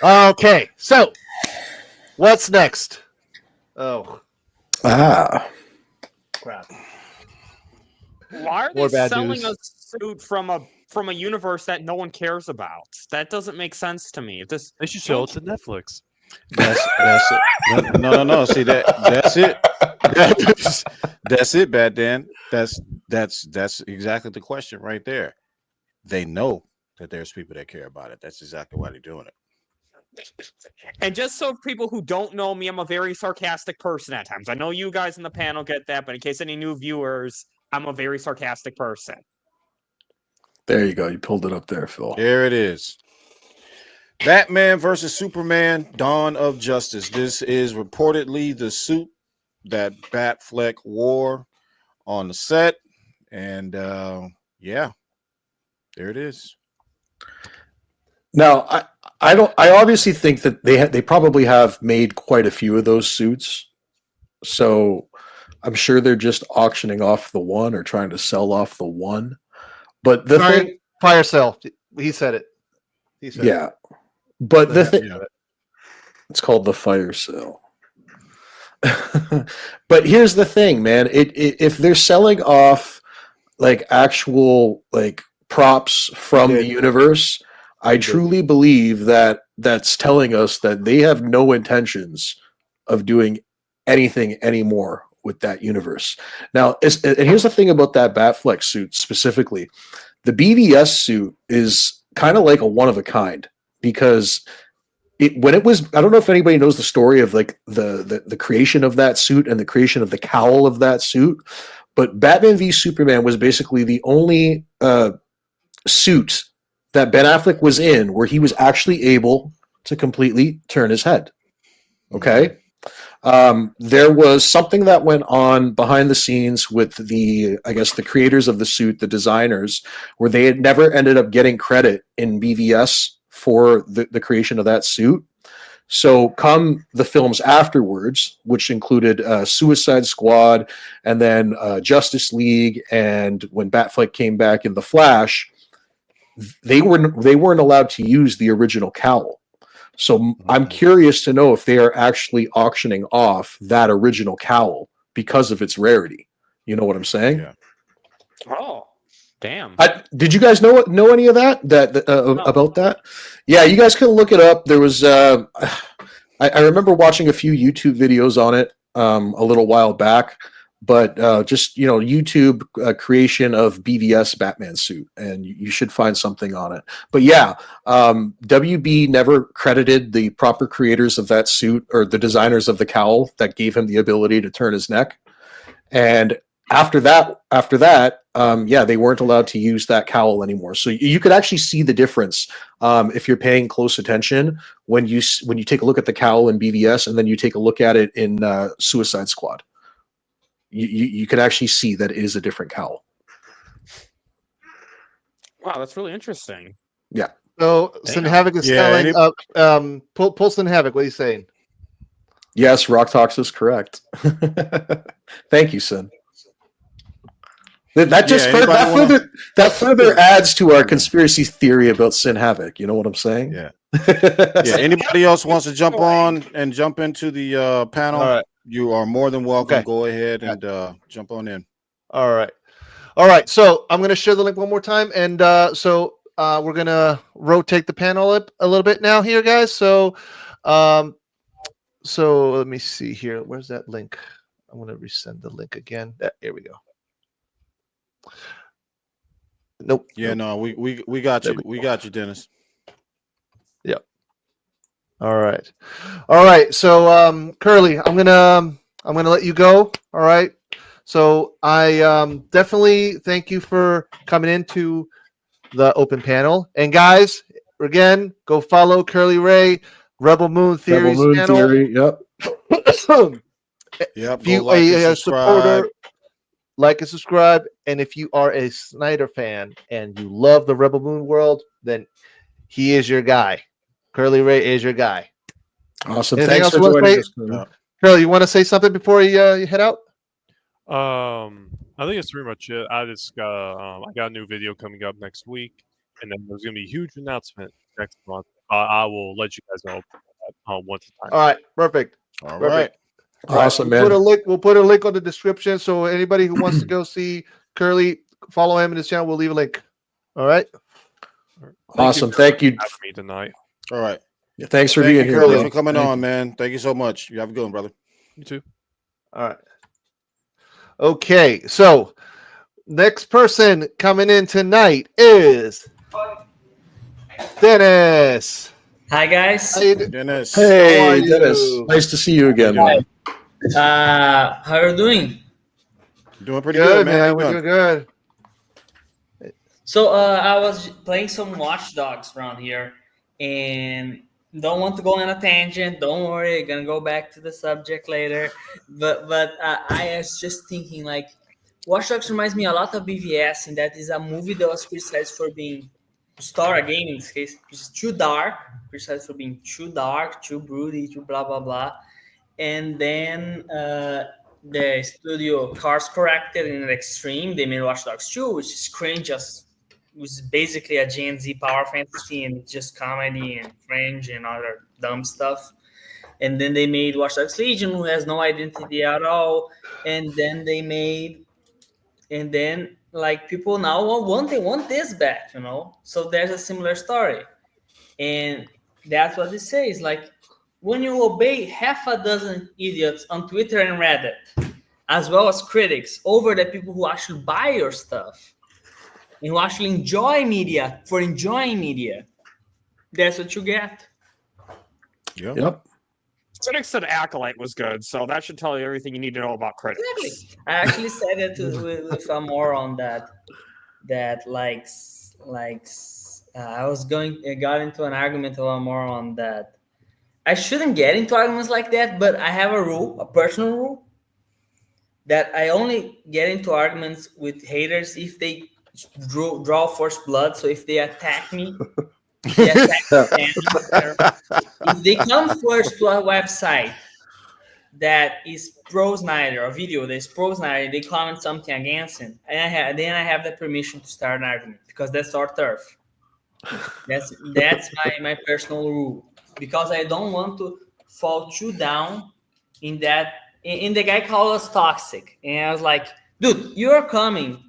Okay, so what's next? Oh, crap! Why are More they bad selling news. a suit from a universe that no one cares about? That doesn't make sense to me. This They should sell it to Netflix. That's it. No. See that's it. That's it, Bad Dan. That's exactly the question right there. They know that there's people that care about it. That's exactly why they're doing it. And just so people who don't know me, I'm a very sarcastic person at times. I know you guys in the panel get that, but in case any new viewers, I'm a very sarcastic person. There you go. You pulled it up there, Phil. There it is. Batman versus Superman: Dawn of Justice. This is reportedly the suit that Batfleck wore on the set, and yeah, there it is. Now, I obviously think that they probably have made quite a few of those suits, so I'm sure they're just auctioning off the one or trying to sell off the one. But the thing, Fire sale. He said it. He said yeah. it. But the thing, it's called the fire sale. But here's the thing, man. If they're selling off like actual like props from the universe, I truly believe that that's telling us that they have no intentions of doing anything anymore with that universe. Now, and here's the thing about that Batfleck suit specifically. The BVS suit is kind of like a one of a kind because when it was, I don't know if anybody knows the story of like the creation of that suit and the creation of the cowl of that suit, but Batman v Superman was basically the only suit that Ben Affleck was in where he was actually able to completely turn his head. Okay. There was something that went on behind the scenes with the creators of the suit, the designers, where they had never ended up getting credit in BVS for the creation of that suit. So come the films afterwards, which included Suicide Squad and then Justice League, and when Batfleck came back in The Flash, they weren't allowed to use the original cowl. So I'm curious to know if they are actually auctioning off that original cowl because of its rarity. You know what I'm saying? Yeah. Oh, damn. Did you guys know any of that about that? Yeah, you guys can look it up. There was I remember watching a few YouTube videos on it a little while back, but just YouTube creation of BVS Batman suit, and you should find something on it. But yeah, WB never credited the proper creators of that suit or the designers of the cowl that gave him the ability to turn his neck. And after that, they weren't allowed to use that cowl anymore. So you could actually see the difference if you're paying close attention when you take a look at the cowl in BVS and then you take a look at it in Suicide Squad. You could actually see that it is a different cowl. Wow, that's really interesting. Yeah. So Sin Havoc is selling up. Pull Sin Havoc. What are you saying? Yes, Rock Talks is correct. Thank you, Sin. That further adds to our conspiracy theory about Sin Havoc. You know what I'm saying? Yeah. Yeah. Anybody else wants to jump on and jump into the panel? All right. You are more than welcome. Okay. Go ahead and jump on in. All right. So I'm going to share the link one more time, and so we're going to rotate the panel up a little bit now here, guys. So let me see here. Where's that link? I'm going to resend the link again. Here we go. Nope. Yeah, no, we got you. We got you, Dennis. Yep. All right. So Curly, I'm gonna let you go. All right. So I definitely thank you for coming into the open panel. And guys, again, go follow Curly Ray, Rebel Moon Theory's channel. Theory, yep. Yep. If you a supporter, like and subscribe. And if you are a Snyder fan and you love the Rebel Moon world, then he is your guy. Curly Ray is your guy. Awesome. Anything Thanks else for you wanna joining us. Curly, you want to say something before you head out? I think that's pretty much it. I just got I got a new video coming up next week, and then there's gonna be a huge announcement next month I will let you guys know once it's time. All right, perfect. All Perfect. right. All right, Awesome, we'll man. Put a link. We'll put a link on the description. So anybody who wants to go see Curly, follow him in his channel. We'll leave a link. All right. Awesome. Thank you. for having me tonight. All right. Thanks for Thank being you, here, Curly, bro. for coming Thank on, you. man. Thank you so much. You have a good one, brother. You too. All right. Okay. So next person coming in tonight is Dennis. Hi guys. How you do- Dennis. How are Hey, you? Dennis. Nice to see you again, How you man. How are you doing? Doing pretty good, Good, man. How man. you We're doing? doing good. So I was playing some Watch Dogs around here, and don't want to go on a tangent. Don't worry, gonna go back to the subject later. But I was just thinking like, Watch Dogs reminds me a lot of BVS, and that is a movie that was criticized for being star a game in this case, which is too dark, criticized for being too dark, too broody, too blah blah blah. And then the studio course corrected in an extreme. They made Watch Dogs 2, which is cringe, just was basically a Gen Z power fantasy and just comedy and cringe and other dumb stuff. And then they made Watch Dogs Legion, who has no identity at all. And then like people now want this back, So there's a similar story, and that's what it says. Like, when you obey half a dozen idiots on Twitter and Reddit, as well as critics, over the people who actually buy your stuff and who actually enjoy media for enjoying media, that's what you get. Yep. Critics said Acolyte was good, so that should tell you everything you need to know about critics. Exactly. I actually said it with a more on that I got into an argument a lot more on that. I shouldn't get into arguments like that, but I have a personal rule, that I only get into arguments with haters if they draw first blood. So if they attack me, they attack the channel. If they come first to a website that is pro Snyder, a video that is pro Snyder, they comment something against him, and then I have the permission to start an argument, because that's our turf. That's my personal rule, because I don't want to fall too down in that. And the guy called us toxic, and I was like, dude, you're coming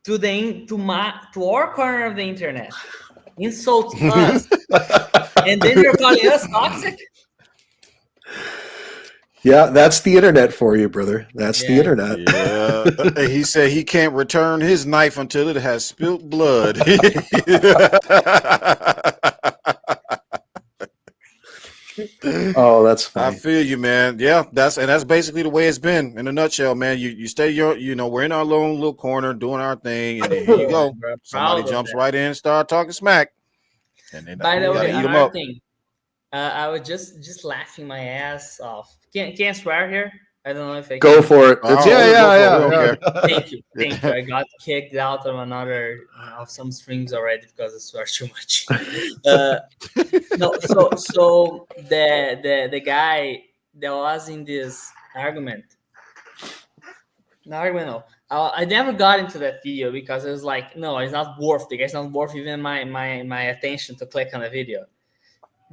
to our corner of the internet, insult us, and then you're calling us toxic. Yeah, that's the internet for you, brother. That's the internet. Yeah. He said he can't return his knife until it has spilt blood. Oh, that's I funny. feel you, man. Yeah, that's basically the way it's been in a nutshell, man. You stay we're in our own little corner doing our thing, and here you go. We're Somebody proud of jumps that. right in and start talking smack. And then By the you way, gotta eat them another up. thing, I was just laughing my ass off. Can't swear here. I don't know if I Go can. for it. Oh, It's Yeah, we don't yeah. care. Thank you. I got kicked out of some streams already because I swear too much. No, so the guy that was in this argument. No, I never got into that video because it was like, no, it's not worth. The guy's not worth even my attention to click on the video.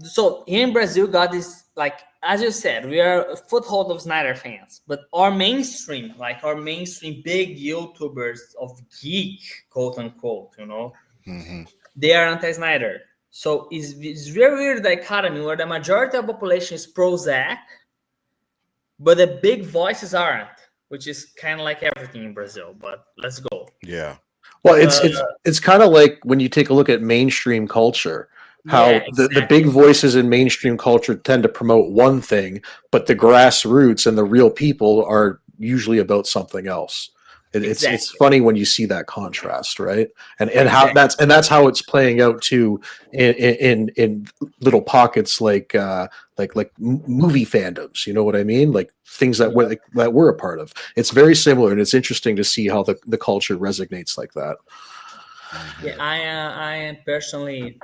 So here in Brazil, got this, like, as you said, we are a foothold of Snyder fans, but our mainstream big YouTubers of geek, quote unquote, Mhm. they are anti-Snyder. So it's very weird dichotomy where the majority of the population is pro Zack, but the big voices aren't, which is kind of like everything in Brazil. But let's go. Yeah. Well, it's kind of like when you take a look at mainstream culture, how Yeah, the exactly. big voices in mainstream culture tend to promote one thing, but the grassroots and the real people are usually about something else. It's Exactly. funny when you see that contrast, right? And how Exactly. that's how it's playing out too in little pockets like movie fandoms. You know what I mean? Like things that we're a part of. It's very similar, and it's interesting to see how the culture resonates like that. Yeah, I am personally.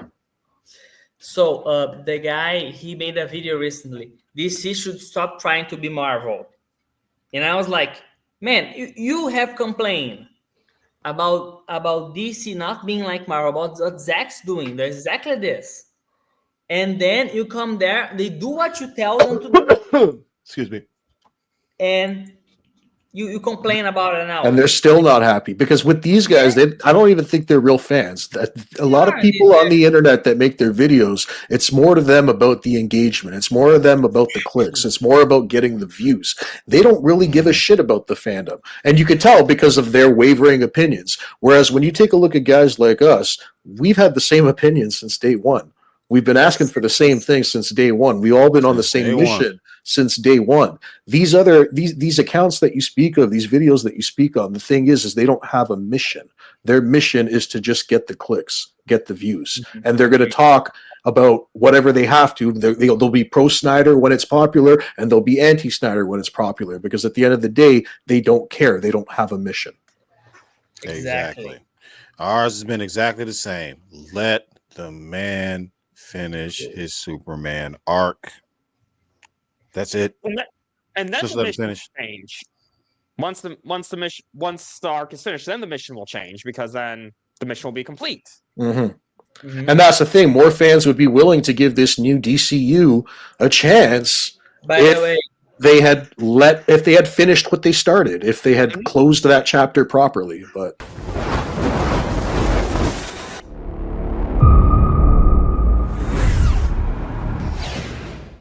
So the guy, he made a video recently. DC should stop trying to be Marvel, and I was like, man, you have complained about DC not being like Marvel, about what Zack's doing. They're exactly this. And then you come there, they do what you tell them to do, Excuse me. and you complain about it now. And they're still not happy because with these guys, I don't even think they're real fans. A lot of people on the internet that make their videos, it's more to them about the engagement. It's more to them about the clicks. It's more about getting the views. They don't really give a shit about the fandom. And you can tell because of their wavering opinions. Whereas when you take a look at guys like us, we've had the same opinions since day one. We've been asking for the same thing since day one. We've all been on the same mission since day one. These accounts that you speak of, these videos that you speak on, the thing is they don't have a mission. Their mission is to just get the clicks, get the views. And they're going to talk about whatever they have to. They'll be pro Snyder when it's popular, and they'll be anti Snyder when it's popular, because at the end of the day, they don't care. They don't have a mission. Exactly. Ours has been exactly the same. Let the man finish his Superman arc. That's it. And then Just the let him mission will finish. change. Once the arc is finished, then the mission will change, because then the mission will be complete. And that's the thing. More fans would be willing to give this new DCU a chance By the way, if they had finished what they started, if they had closed that chapter properly. But